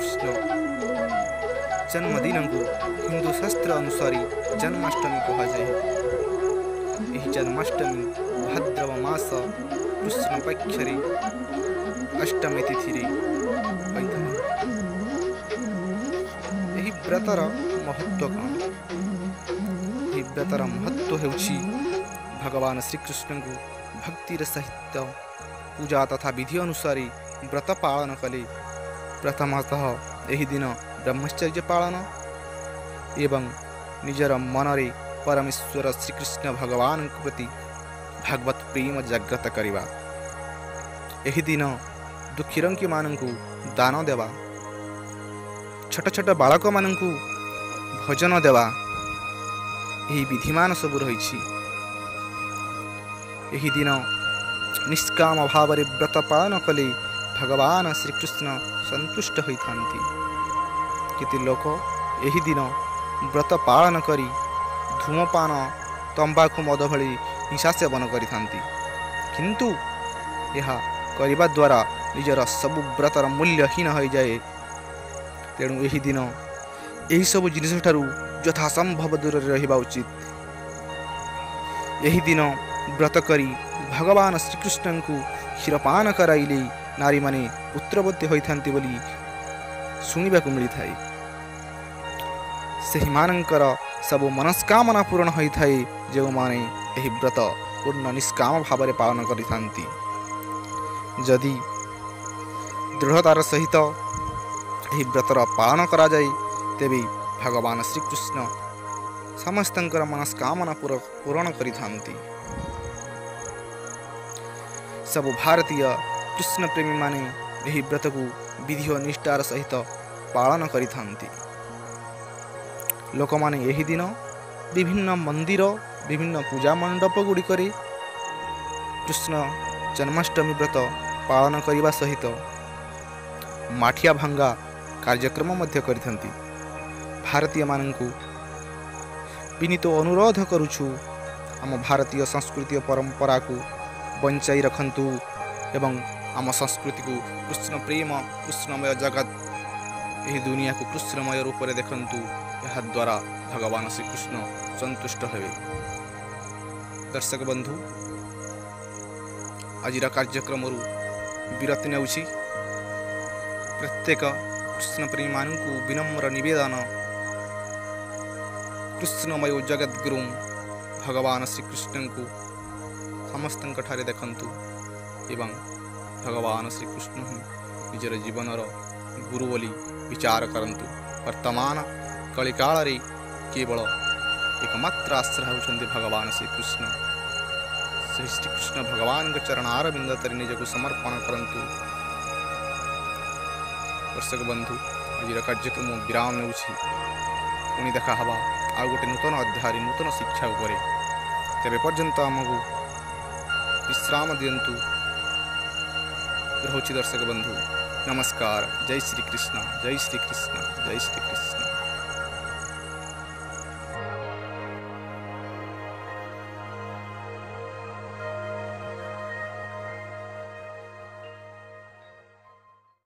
श्रीकृष्ण जन्मदिन को हिंदू शास्त्र अनुसार जन्माष्टमी कहुए। यह जन्माष्टमी भाद्रव मास कृष्ण पक्षरे अष्टमी तिथि होता है। यह व्रतर महत्व कौन? यह व्रतर महत्व होउछि भगवान श्रीकृष्ण को भक्तिर सहित पूजा तथा विधि अनुसार व्रत पालन कले प्रथमतः यही दिन ब्रह्मचर्य पालन एवं निजर मनरे परमेश्वर श्रीकृष्ण भगवान प्रति भागवत प्रेम जागृत करवा। यही दिन दुखीरंकी मानू दान देवा, छोट छोट बालक मानू भोजन देवा, यही विधिमान सब रही। यही दिन निष्काम भाव व्रत पालन कले भगवान श्रीकृष्ण संतुष्ट होता। किति लोक यही दिन व्रत पालन करी धूमपान तंबाकू मद भली निशा सेवन करिथांती, किंतु यह करने द्वारा निजर सबु व्रतर मूल्यहीन हो जाए। तेणु यही दिन यही सब जिनिस ठारू यथासंभव दूर रहिबा उचित। यही दिन व्रत करी भगवान श्रीकृष्ण को क्षीरपान कराइले नारी माने पुत्रवती होइथांती बोली सुनिबा को मिली थाए। सही मानकर सब मनस्कामना पूर्ण होता है जो माने यही व्रत पूर्ण निष्काम भाव पालन करिथांती। जदि दृढ़तार सहित यही व्रतर पालन करा जाए तेबे भगवान श्रीकृष्ण समस्तंकर मनस्कामना पूर्ण करिथांती। सब भारतीय कृष्ण प्रेमी माने यही व्रत को विधि और निष्ठार सहित पालन करिथांती। लोक माने यही दिन विभिन्न मंदिर विभिन्न पूजा मंडप गुड़िक कृष्ण जन्माष्टमी व्रत पालन करने सहित माठिया भांगा कार्यक्रम मध्य करिथांती। भारतीय मानू विनीत अनुरोध करुछु आम भारतीय संस्कृति और परंपरा को बंचाई रखंतु एवं आम संस्कृति को कृष्ण प्रेम कृष्णमय जगत यही दुनिया को कृष्णमय रूप में देखंतु। यहाँ द्वारा भगवान श्रीकृष्ण संतुष्ट हेबे। दर्शक बंधु, आज कार्यक्रम विरति नेउछि। प्रत्येक कृष्ण प्रेमी मानू विनम्र निवेदन कृष्णमय जगत गुरु भगवान श्रीकृष्ण को समस्त ठारे देखंतु एवं भगवान श्रीकृष्ण निजर जीवनर गुरु बोली विचार करंतु। वर्तमान कलिकाल रे केवल एकमात्र आश्रय होउछन्ति भगवान श्रीकृष्ण। श्रीकृष्ण भगवान के चरणार बिंद तरी निजको समर्पण करंतु। दर्शक बंधु, आज कार्यक्रम विराम नेउछि। पुणी देखा हवा आ गोटे नूतन अध्याय नूतन शिक्षा उपरे। तेरे पर्यंत आमको विश्राम दियंतु। रहुछि दर्शक बंधु, नमस्कार। जय श्री कृष्ण, जय श्री कृष्ण, जय श्री कृष्ण।